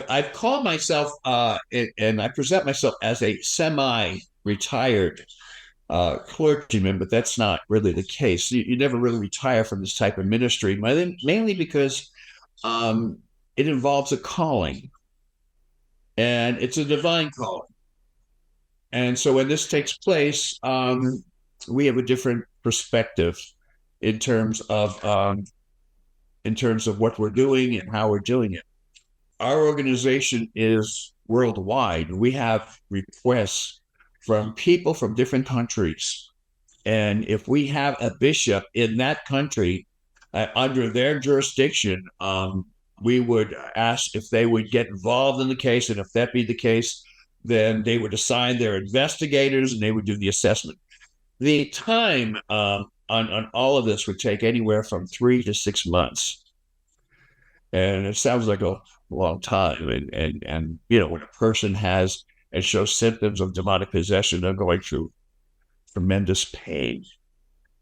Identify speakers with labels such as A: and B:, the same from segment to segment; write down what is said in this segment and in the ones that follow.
A: I've called myself and I present myself as a semi-retired clergyman, but that's not really the case. You never really retire from this type of ministry, mainly because um, it involves a calling, and it's a divine calling. And so when this takes place, we have a different perspective in terms of what we're doing and how we're doing it. Our organization is worldwide. We have requests from people from different countries. And if we have a bishop in that country under their jurisdiction, we would ask if they would get involved in the case. And if that be the case, then they would assign their investigators and they would do the assessment. The time on all of this would take anywhere from 3 to 6 months. And it sounds like a long time. And when a person has and shows symptoms of demonic possession, they're going through tremendous pain,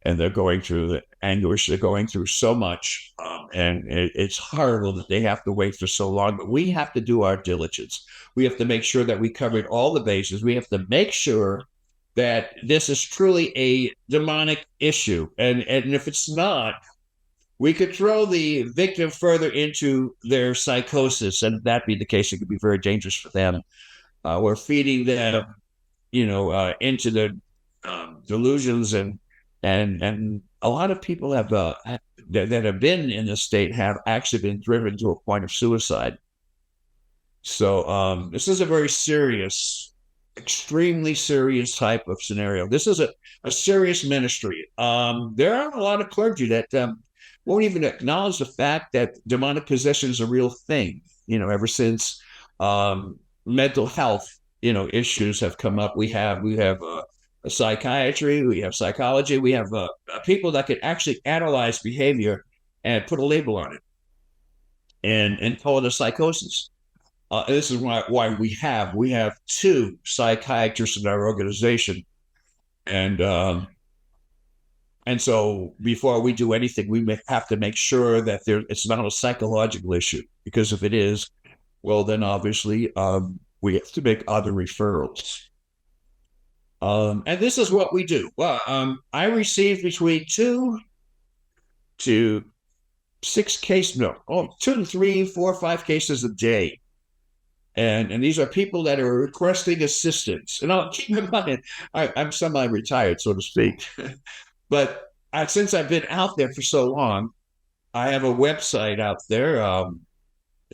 A: and they're going through the anguish. They're going through so much, and it's horrible that they have to wait for so long. But we have to do our diligence. We have to make sure that we covered all the bases. We have to make sure that this is truly a demonic issue, and if it's not, we could throw the victim further into their psychosis, and if that be the case, it could be very dangerous for them. We're feeding them, into the delusions, and a lot of people have that have been in this state have actually been driven to a point of suicide. So this is a very serious, extremely serious type of scenario. This is a serious ministry. There are a lot of clergy that won't even acknowledge the fact that demonic possession is a real thing. Ever since mental health, issues have come up, we have a psychiatry, we have psychology, we have people that can actually analyze behavior and put a label on it and call it a psychosis. This is why we have 2 psychiatrists in our organization, and so before we do anything, we have to make sure that it's not a psychological issue, because if it is, well, then obviously we have to make other referrals. And this is what we do. Well, I receive between 2 to 6 cases, 2 to 3, 4, 5 cases a day. And these are people that are requesting assistance. And I'll keep in mind, I'm semi-retired, so to speak. But since I've been out there for so long, I have a website out there,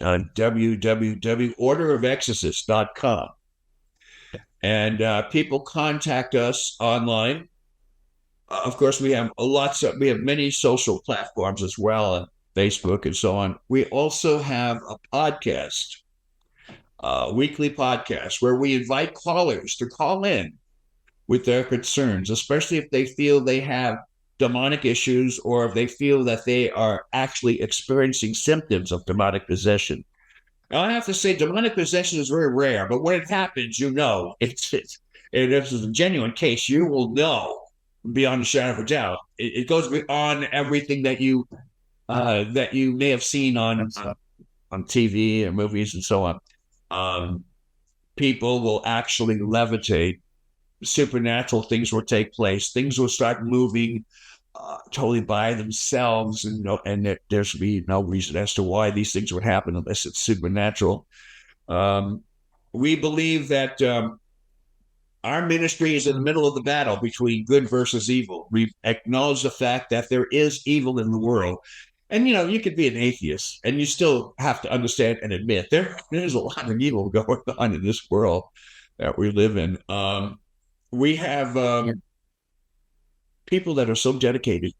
A: www.orderofexorcists.com. And people contact us online. Of course, we have many social platforms as well, Facebook and so on. We also have a podcast, weekly podcast, where we invite callers to call in with their concerns, especially if they feel they have demonic issues or if they feel that they are actually experiencing symptoms of demonic possession. Now, I have to say, demonic possession is very rare, but when it happens, it's and if it's a genuine case, you will know beyond a shadow of a doubt. It goes beyond everything that you may have seen on TV or movies and so on. People will actually levitate. Supernatural things will take place. Things will start moving totally by themselves, and there's be no reason as to why these things would happen unless it's supernatural. We believe that our ministry is in the middle of the battle between good versus evil. We acknowledge the fact that there is evil in the world. And, you could be an atheist and you still have to understand and admit there's a lot of evil going on in this world that we live in. We have people that are so dedicated,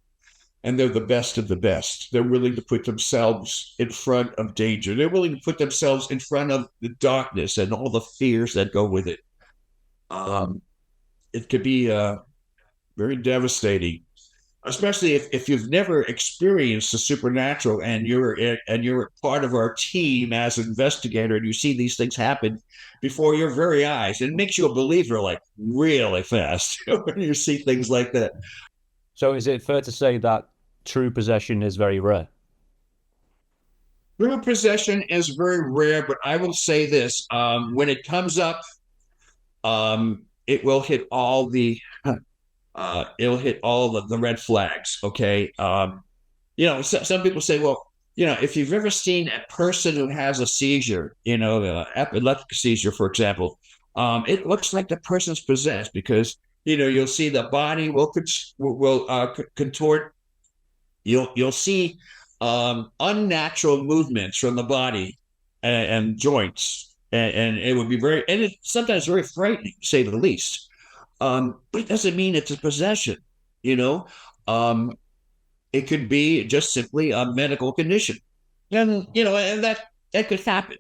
A: and they're the best of the best. They're willing to put themselves in front of danger. They're willing to put themselves in front of the darkness and all the fears that go with it. It could be very devastating, especially if you've never experienced the supernatural and you're part of our team as an investigator, and you see these things happen before your very eyes. It makes you a believer like really fast when you see things like that.
B: So is it fair to say that true possession is very rare?
A: Real possession is very rare, but I will say this: when it comes up, it will hit all the it'll hit all of the red flags. Okay, some people say, well, if you've ever seen a person who has a seizure, epileptic seizure, for example, it looks like the person's possessed because you'll see the body will contort. You'll see unnatural movements from the body and joints, and it would be and it's sometimes very frightening, to say the least. But it doesn't mean it's a possession, you know. It could be just simply a medical condition, and that could happen.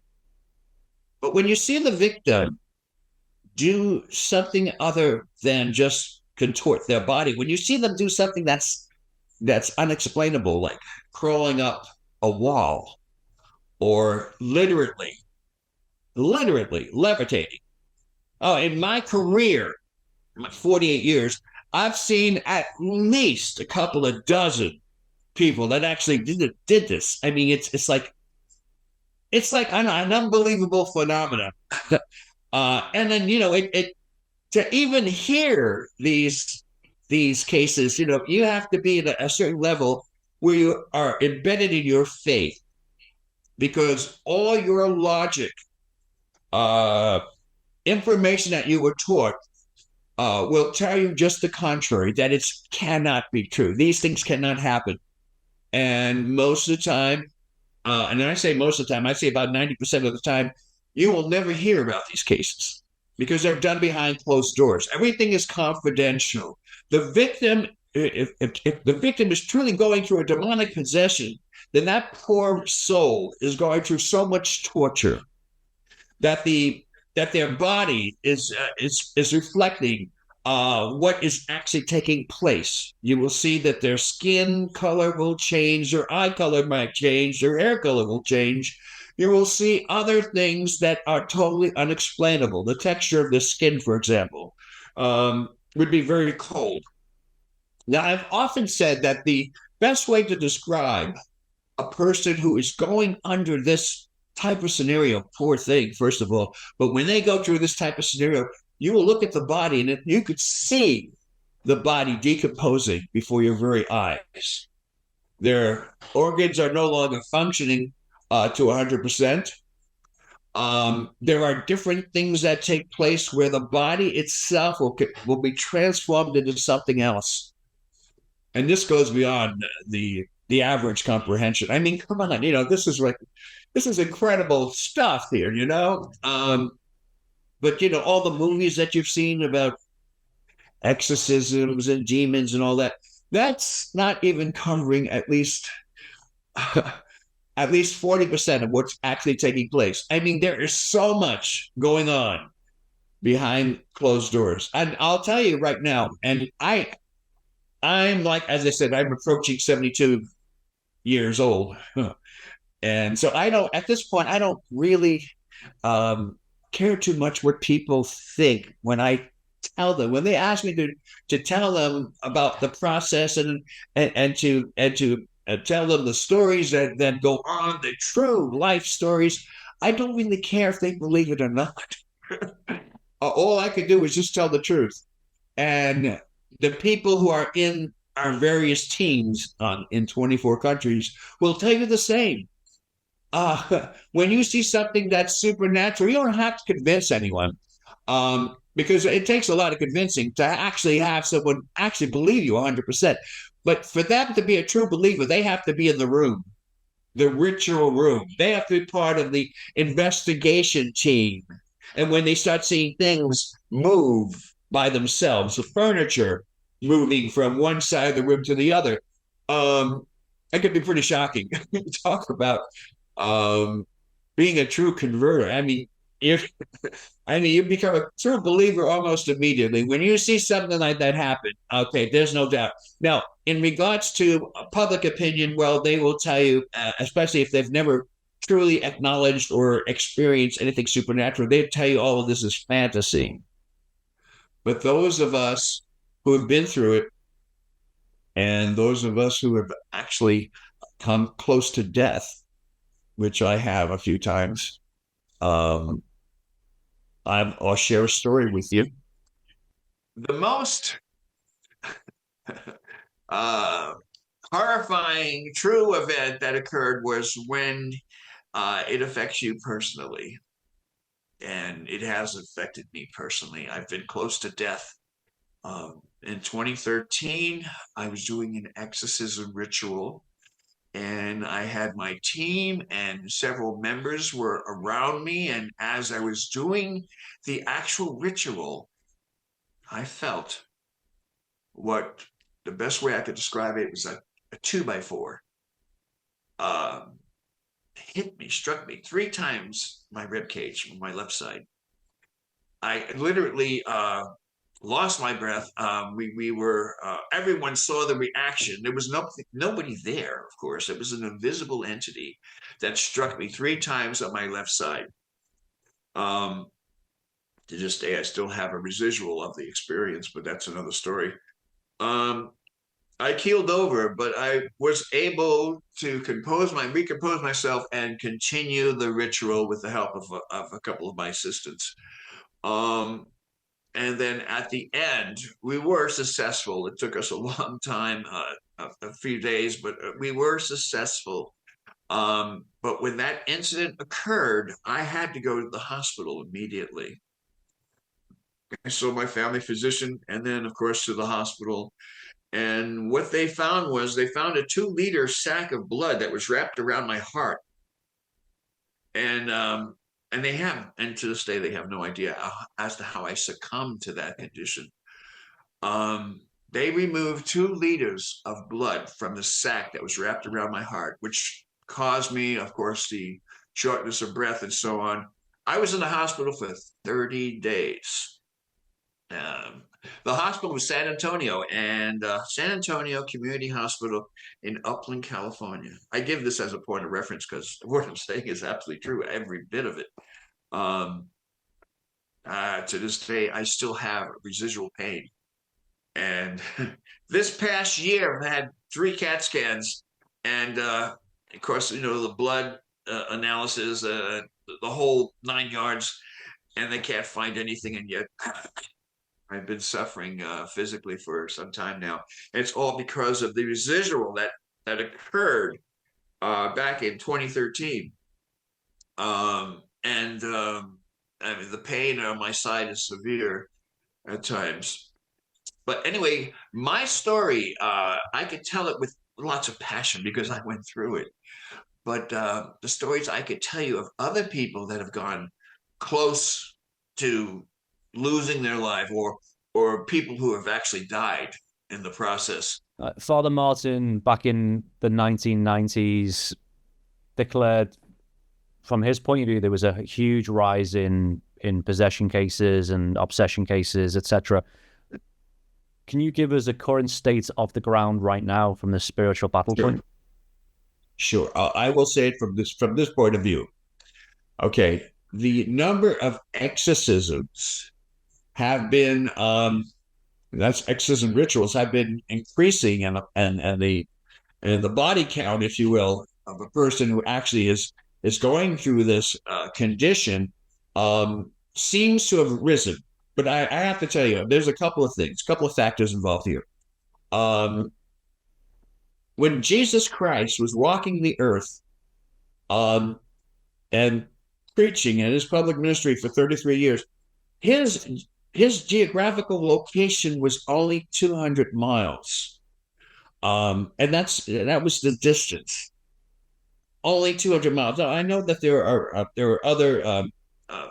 A: But when you see the victim do something other than just contort their body, when you see them do something that's unexplainable, like crawling up a wall or literally levitating. Oh, in my career, my 48 years, I've seen at least a couple of dozen people that actually did this. I mean, it's like an unbelievable phenomenon. And then it to even hear these cases, you have to be at a certain level where you are embedded in your faith, because all your logic, information that you were taught, will tell you just the contrary, that it cannot be true. These things cannot happen. And most of the time, and I say most of the time, I say about 90% of the time, you will never hear about these cases because they're done behind closed doors. Everything is confidential. The victim, if the victim is truly going through a demonic possession, then that poor soul is going through so much torture that their body is reflecting what is actually taking place. You will see that their skin color will change, their eye color might change, their hair color will change. You will see other things that are totally unexplainable. The texture of the skin, for example, would be very cold. Now, I've often said that the best way to describe a person who is going under this type of scenario, poor thing, first of all, but when they go through this type of scenario, you will look at the body and you could see the body decomposing before your very eyes. Their organs are no longer functioning to 100%. There are different things that take place where the body itself will be transformed into something else. And this goes beyond the average comprehension. I mean, come on, this is incredible stuff here, but all the movies that you've seen about exorcisms and demons and all that's not even covering at least 40% of what's actually taking place. I mean, there is so much going on behind closed doors. And I'll tell you right now, and I'm like, as I said, I'm approaching 72 years old. And so at this point, I don't really care too much what people think when I tell them, when they ask me to tell them about the process and to tell them the stories that go on, the true life stories. I don't really care if they believe it or not. All I can do is just tell the truth. And the people who are in our various teams in 24 countries will tell you the same. When you see something that's supernatural, you don't have to convince anyone, because it takes a lot of convincing to actually have someone actually believe you 100%. But for them to be a true believer, they have to be in the room, the ritual room. They have to be part of the investigation team. And when they start seeing things move by themselves, the furniture moving from one side of the room to the other, it can be pretty shocking. Talk about being a true converter. I mean, you become a true believer almost immediately when you see something like that happen. Okay, there's no doubt. Now, in regards to public opinion, well, they will tell you, especially if they've never truly acknowledged or experienced anything supernatural, they tell you all of this is fantasy. But those of us who have been through it, and those of us who have actually come close to death, which I have a few times. Um, I'll share a story with you. The most horrifying true event that occurred was when it affects you personally. And it has affected me personally. I've been close to death. In 2013, I was doing an exorcism ritual, and I had my team and several members were around me. And as I was doing the actual ritual, I felt what the best way I could describe it was a 2x4 hit me, struck me 3 times my rib cage on my left side. I literally lost my breath. We were everyone saw the reaction. There was nobody there, of course. It was an invisible entity that struck me 3 times on my left side. To this day, I still have a residual of the experience, but that's another story. I keeled over, but I was able to recompose myself and continue the ritual with the help of a couple of my assistants. And then at the end, we were successful. It took us a long time, a few days, but we were successful. But when that incident occurred, I had to go to the hospital immediately. I saw my family physician and then, of course, to the hospital. And what they found was they found a 2-liter sack of blood that was wrapped around my heart. And to this day, they have no idea as to how I succumbed to that condition. They removed 2 liters of blood from the sack that was wrapped around my heart, which caused me, of course, the shortness of breath and so on. I was in the hospital for 30 days. The hospital was San Antonio, and San Antonio Community Hospital in Upland, California. I give this as a point of reference because what I'm saying is absolutely true, every bit of it. To this day, I still have residual pain. And this past year, I've had 3 CAT scans, and of course, the blood analysis, the whole 9 yards, and they can't find anything, and yet I've been suffering physically for some time now. And it's all because of the residual that occurred back in 2013. I mean, the pain on my side is severe at times. But anyway, my story, I could tell it with lots of passion because I went through it. But the stories I could tell you of other people that have gone close to losing their life, or people who have actually died in the process.
B: Father Martin, back in the 1990s, declared, from his point of view, there was a huge rise in possession cases and obsession cases, etc. Can you give us a current state of the ground right now from the spiritual battle point?
A: Sure. I will say it from this point of view. Okay. The number of exorcisms have been that's exorcism rituals have been increasing, and the body count, if you will, of a person who actually is going through this condition seems to have risen. But I have to tell you, there's a couple of factors involved here. When Jesus Christ was walking the earth and preaching in his public ministry for 33 years, his geographical location was only 200 miles. And that was the distance. Only 200 miles. Now, I know that there are other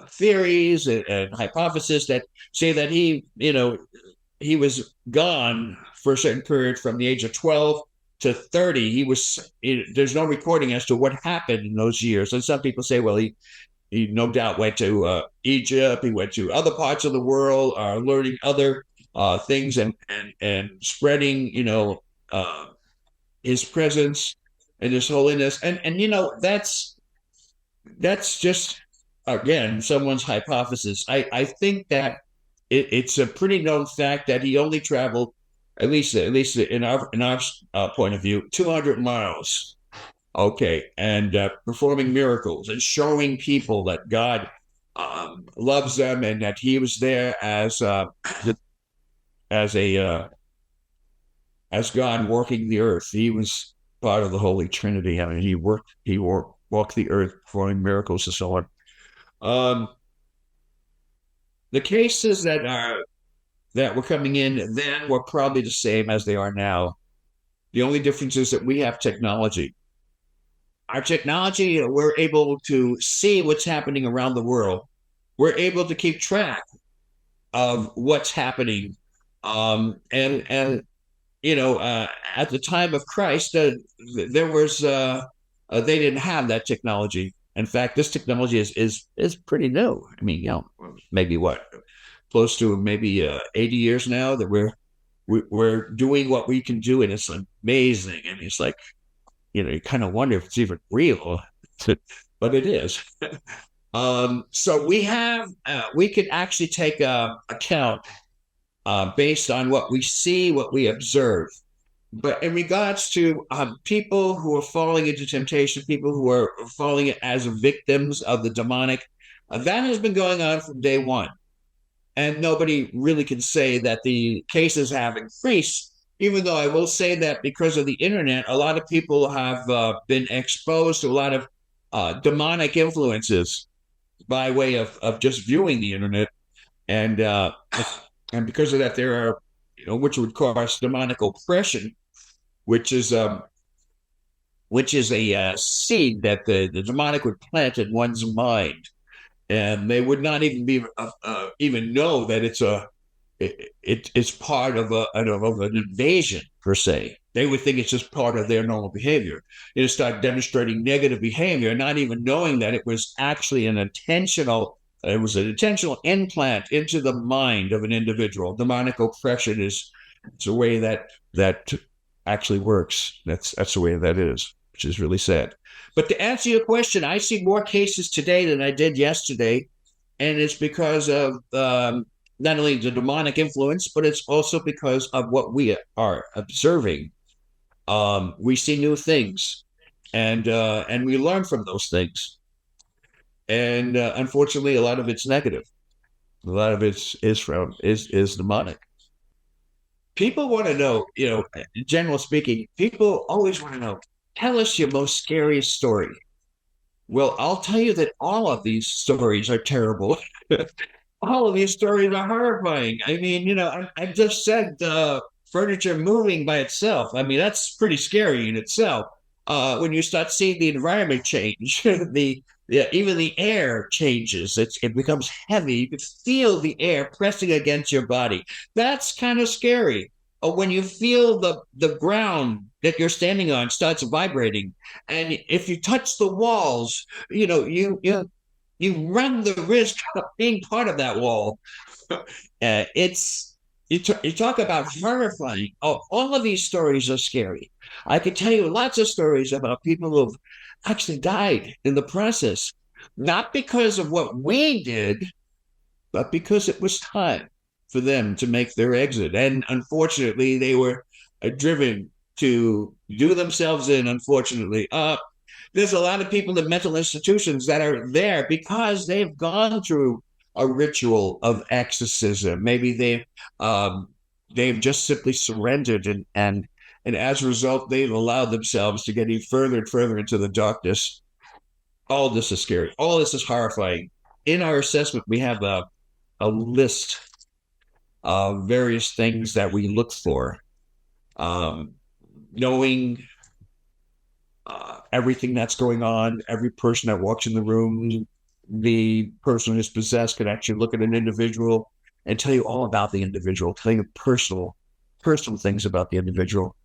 A: theories and hypotheses that say that he was gone for a certain period from the age of 12 to 30. There's no recording as to what happened in those years. And some people say, well, he no doubt went to Egypt. He went to other parts of the world, learning other things and spreading, his presence and his holiness. And that's just, again, someone's hypothesis. I think that it's a pretty known fact that he only traveled, at least in our point of view, 200 miles. Okay, and performing miracles and showing people that God loves them and that He was there as a as God working the earth. He was part of the Holy Trinity. I mean, walked the earth, performing miracles and so on. Um, the cases that were coming in then were probably the same as they are now. The only difference is that we have technology. Our technology, we're able to see what's happening around the world. We're able to keep track of what's happening. And at the time of Christ, there was they didn't have that technology. In fact, this technology is pretty new. I mean, maybe what, close to maybe 80 years now that we're doing what we can do, and it's amazing. I mean, it's like, you kind of wonder if it's even real, but it is. So we can actually take account based on what we see, what we observe. But in regards to people who are falling into temptation, people who are falling as victims of the demonic, that has been going on from day one. And nobody really can say that the cases have increased, even though I will say that because of the internet, a lot of people have been exposed to a lot of demonic influences by way of just viewing the internet. And and because of that, there are, which would cause demonic oppression, which is a seed that the demonic would plant in one's mind, and they would not even know that it's part of an invasion per se. They would think it's just part of their normal behavior. They start demonstrating negative behavior, not even knowing that it was actually an intentional implant into the mind of an individual. Demonic oppression is it's a way that actually works. That's the way that is, which is really sad. But to answer your question, I see more cases today than I did yesterday, and it's because of not only the demonic influence, but it's also because of what we are observing. We see new things, and we learn from those things. And unfortunately, a lot of it's negative. A lot of it is demonic. People want to know, in general speaking, people always want to know, tell us your most scariest story. Well, I'll tell you that all of these stories are terrible. All of these stories are horrifying. I mean, I just said furniture moving by itself. I mean, that's pretty scary in itself. When you start seeing the environment change, even the air changes. It becomes heavy. You can feel the air pressing against your body. That's kind of scary. Or when you feel the ground that you're standing on starts vibrating, and if you touch the walls, you run the risk of being part of that wall. It's you talk about horrifying. Oh, all of these stories are scary. I could tell you lots of stories about people who've actually died in the process, not because of what we did, but because it was time for them to make their exit. And unfortunately, they were driven to do themselves in, unfortunately. There's a lot of people in mental institutions that are there because they've gone through a ritual of exorcism. Maybe they've just simply surrendered, and as a result, they've allowed themselves to get even further and further into the darkness. All this is scary. All this is horrifying. In our assessment, we have a list of various things that we look for, knowing everything that's going on, every person that walks in the room. The person who's possessed can actually look at an individual and tell you all about the individual, tell you personal things about the individual,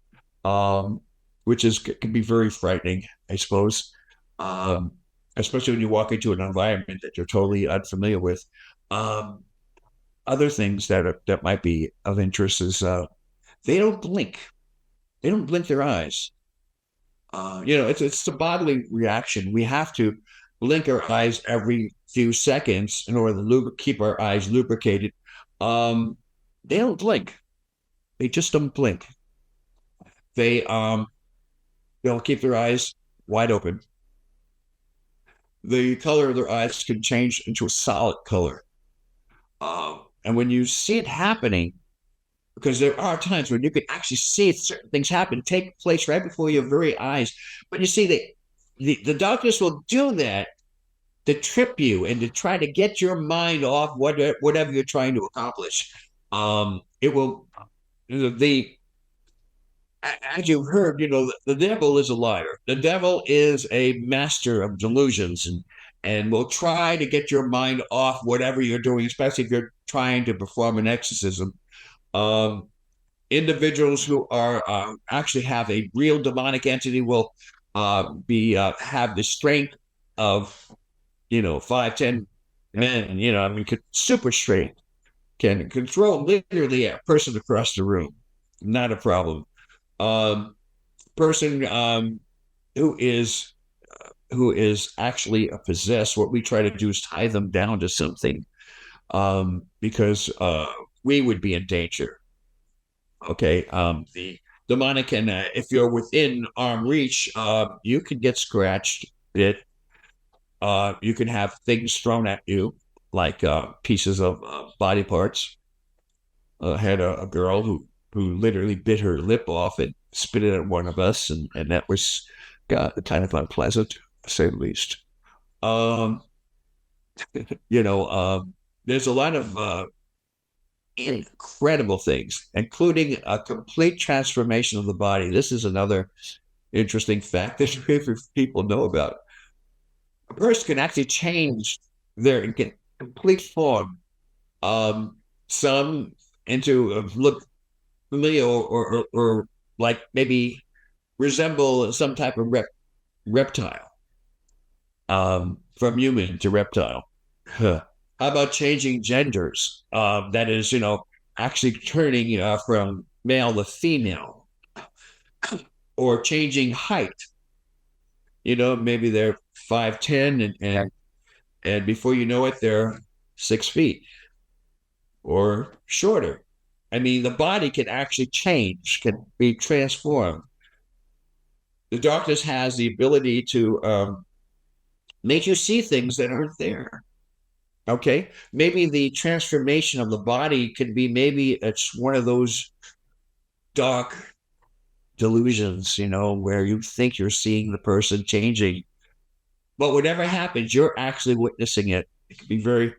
A: which can be very frightening, I suppose, especially when you walk into an environment that you're totally unfamiliar with. Other things that might be of interest is they don't blink. They don't blink their eyes. It's a bodily reaction. We have to blink our eyes every few seconds in order to keep our eyes lubricated. They don't blink. They just don't blink. They don't keep their eyes wide open, the color of their eyes can change into a solid color. And when you see it happening, because there are times when you can actually see certain things happen, take place right before your very eyes. But you see, the darkness will do that to trip you and to try to get your mind off whatever you're trying to accomplish. It will, the as you've heard, the devil is a liar. The devil is a master of delusions and will try to get your mind off whatever you're doing, especially if you're trying to perform an exorcism. Individuals who are actually have a real demonic entity will be have the strength of 5, 10 men. I mean, super strength, can control literally a person across the room. Not a problem. Person who is actually possessed, what we try to do is tie them down to something, because we would be in danger. Okay. The demonic can, if you're within arm reach, you can get scratched, bit. You can have things thrown at you, like pieces of body parts. Had a girl who literally bit her lip off and spit it at one of us, and that was kind of unpleasant, to say the least. There's a lot of incredible things, including a complete transformation of the body. This is another interesting fact that few people know about. A person can actually change their complete form. Some into look familiar or like maybe resemble some type of reptile, from human to reptile. How about changing genders? That is, actually turning from male to female, or changing height. Maybe they're 5'10", and before you know it, they're 6 feet or shorter. I mean, the body can actually change, can be transformed. The darkness has the ability to make you see things that aren't there. Okay, maybe the transformation of the body can be, maybe it's one of those dark delusions, where you think you're seeing the person changing, but whatever happens, you're actually witnessing it. It can be very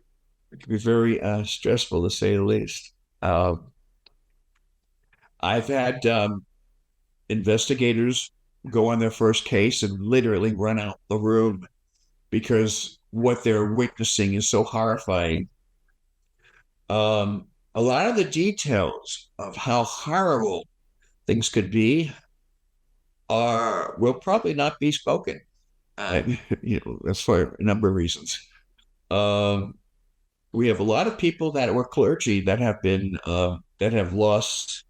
A: stressful, to say the least. I've had investigators go on their first case and literally run out the room because what they're witnessing is so horrifying. A lot of the details of how horrible things could be will probably not be spoken. That's for a number of reasons. We have a lot of people that were clergy that have lost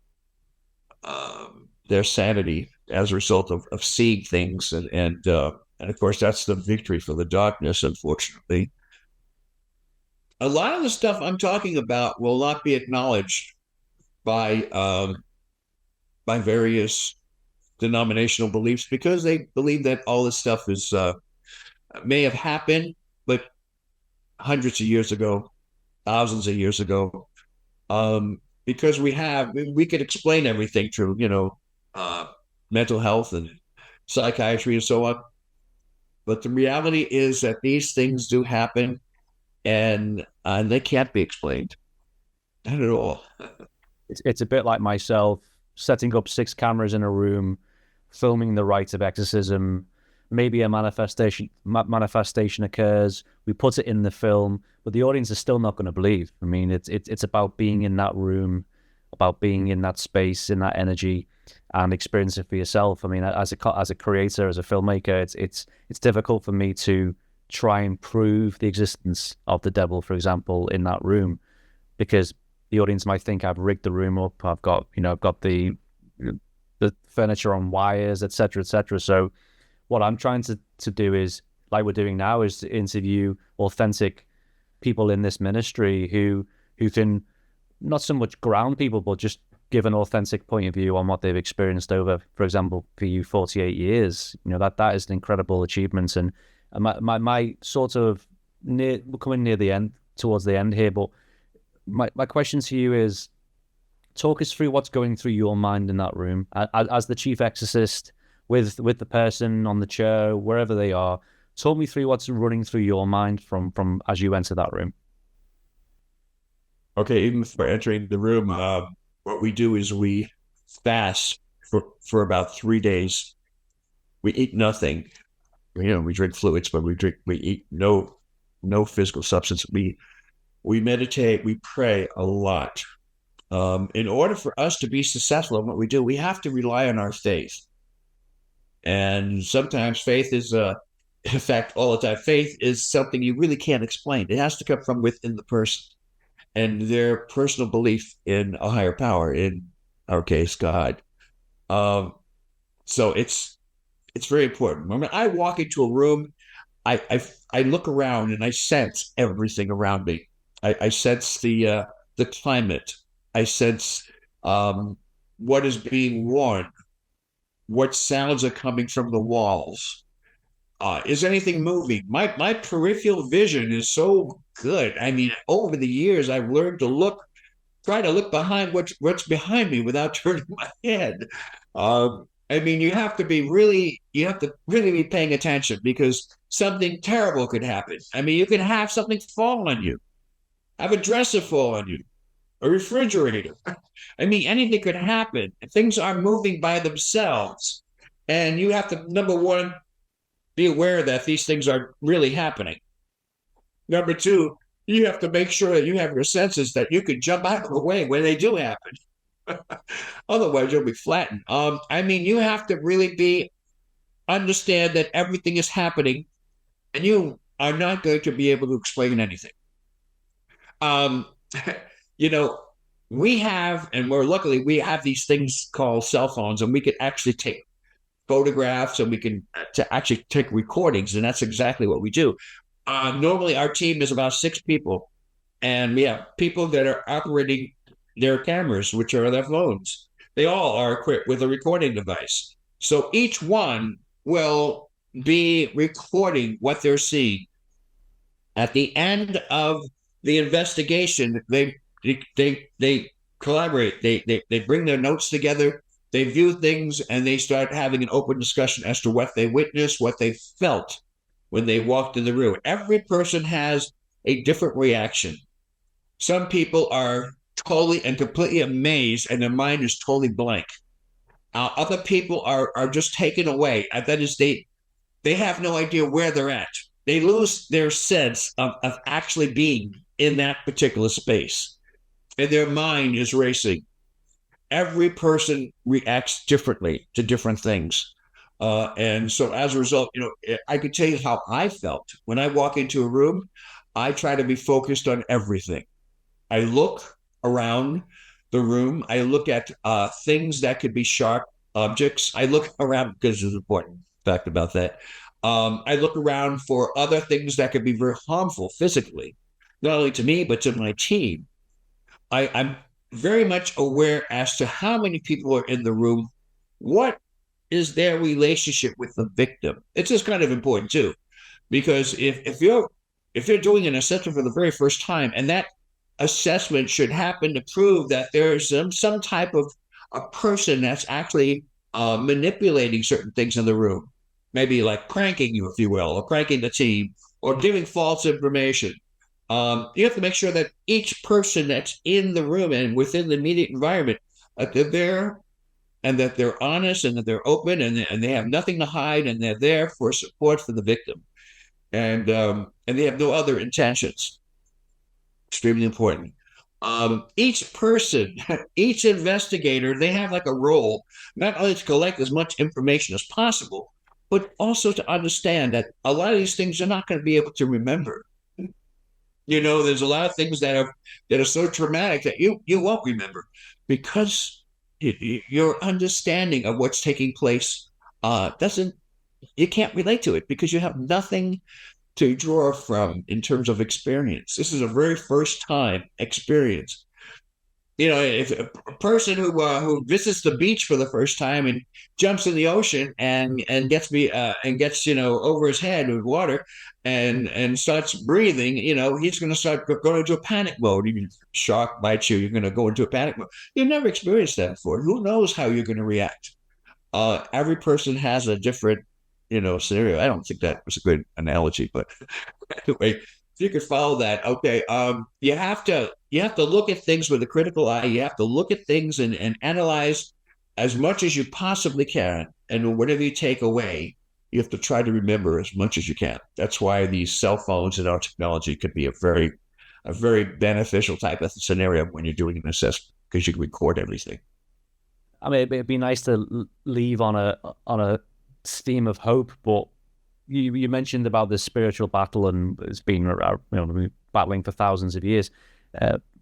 A: their sanity as a result of seeing things, and of course that's the victory for the darkness, unfortunately. A lot of the stuff I'm talking about will not be acknowledged by various denominational beliefs, because they believe that all this stuff is may have happened, but hundreds of years ago, thousands of years ago. Because we could explain everything through mental health and psychiatry and so on, but the reality is that these things do happen, and they can't be explained, not at all.
B: It's a bit like myself setting up 6 cameras in a room, filming the rite of exorcism. Maybe a manifestation occurs, we put it in the film, but the audience is still not going to believe. I mean, it's about being in that room, about being in that space, in that energy, and experience it for yourself. I mean, as a creator, as a filmmaker, it's difficult for me to try and prove the existence of the devil, for example, in that room, because the audience might think I've rigged the room up, I've got the furniture on wires, etc., etc. So what I'm trying to do is, like we're doing now, is to interview authentic people in this ministry who can not so much ground people, but just give an authentic point of view on what they've experienced over, for example, for you, 48 years. That is an incredible achievement. And my sort of we're coming near the end, towards the end here, but my question to you is, talk us through what's going through your mind in that room as the chief exorcist with the person on the chair, wherever they are. Talk me through what's running through your mind from as you enter that room.
A: Okay, even before entering the room, what we do is we fast for about 3 days. We eat nothing. We drink fluids, but we eat no physical substance. We meditate, we pray a lot. In order for us to be successful in what we do, we have to rely on our faith. And sometimes faith is, in fact, all the time, faith is something you really can't explain. It has to come from within the person and their personal belief in a higher power, in our case, God. So it's very important. When I walk into a room, I look around and I sense everything around me. I sense the climate. I sense what is being worn, what sounds are coming from the walls. Is anything moving? My peripheral vision is so good. I mean, over the years, I've learned to try to look behind what's behind me without turning my head. I mean, you have to really be paying attention, because something terrible could happen. I mean, you can have something fall on you, have a dresser fall on you, a refrigerator. I mean, anything could happen. Things are moving by themselves, and you have to, number one, be aware that these things are really happening. Number two, you have to make sure that you have your senses that you can jump out of the way when they do happen. Otherwise, you'll be flattened. I mean, you have to really understand that everything is happening, and you are not going to be able to explain anything. We have, and luckily we have these things called cell phones, and we can actually take photographs, and we can actually take recordings, and that's exactly what we do. Normally, our team is about 6 people, and we have people that are operating their cameras, which are their phones. They all are equipped with a recording device. So each one will be recording what they're seeing. At the end of the investigation, they collaborate. They bring their notes together. They view things, and they start having an open discussion as to what they witnessed, what they felt when they walked in the room. Every person has a different reaction. Some people are totally and completely amazed, and their mind is totally blank. Other people are just taken away. That is, they have no idea where they're at. They lose their sense of actually being in that particular space, and their mind is racing. Every person reacts differently to different things. And so as a result, I could tell you how I felt. When I walk into a room, I try to be focused on everything. I look around the room. I look at things that could be sharp objects. I look around, because there's an important fact about that. I look around for other things that could be very harmful physically, not only to me, but to my team. I'm very much aware as to how many people are in the room. What is their relationship with the victim? It's just kind of important too, because if you're doing an assessment for the very first time, and that assessment should happen to prove that there's some type of a person that's actually manipulating certain things in the room, maybe like pranking you, if you will, or pranking the team, or giving false information. You have to make sure that each person that's in the room and within the immediate environment, that they're there, and that they're honest, and that they're open, and they have nothing to hide, and they're there for support for the victim, and they have no other intentions. Extremely important. Each person, each investigator, they have like a role, not only to collect as much information as possible, but also to understand that a lot of these things you're not going to be able to remember. There's a lot of things that are so traumatic that you won't remember, because your understanding of what's taking place you can't relate to it, because you have nothing to draw from in terms of experience. This is a very first time experience. if a person who visits the beach for the first time and jumps in the ocean and gets over his head with water and starts breathing, he's going to start going into a panic mode. Even shark bites you, you're going to go into a panic mode. You've never experienced that before. Who knows how you're going to react? Every person has a different, scenario. I don't think that was a good analogy, but anyway, if you could follow that, okay. You have to look at things with a critical eye. You have to look at things and analyze as much as you possibly can. And whatever you take away, you have to try to remember as much as you can. That's why these cell phones and our technology could be a very beneficial type of scenario when you're doing an assessment, because you can record everything.
B: I mean, it'd be nice to leave on a theme of hope, but you mentioned about this spiritual battle, and it's been battling for thousands of years.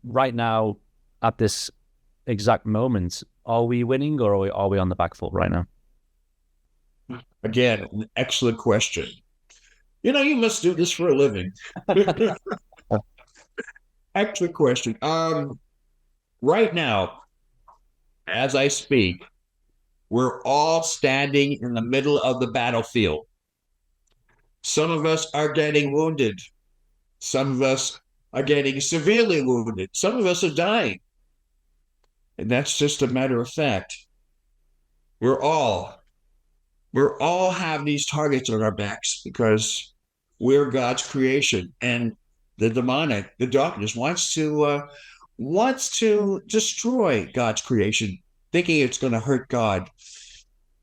B: Right now, at this exact moment, are we winning, or are we on the back foot right now?
A: Again, an excellent question. You must do this for a living. Excellent question. Right now, as I speak, we're all standing in the middle of the battlefield. Some of us are getting wounded. Some of us are getting severely wounded. Some of us are dying. And that's just a matter of fact. We're all have these targets on our backs because we're God's creation, and the demonic, the darkness wants to destroy God's creation, thinking it's going to hurt God.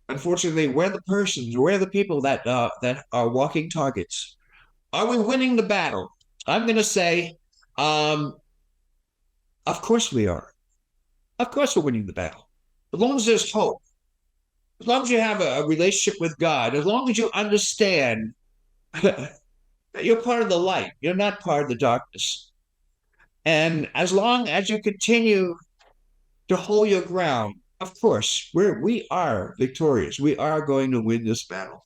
A: Unfortunately, we're the people that are walking targets. Are we winning the battle? I'm going to say, of course we are. Of course we're winning the battle. As long as there's hope, as long as you have a relationship with God, as long as you understand that you're part of the light, you're not part of the darkness. And as long as you continue to hold your ground, of course, we are victorious. We are going to win this battle.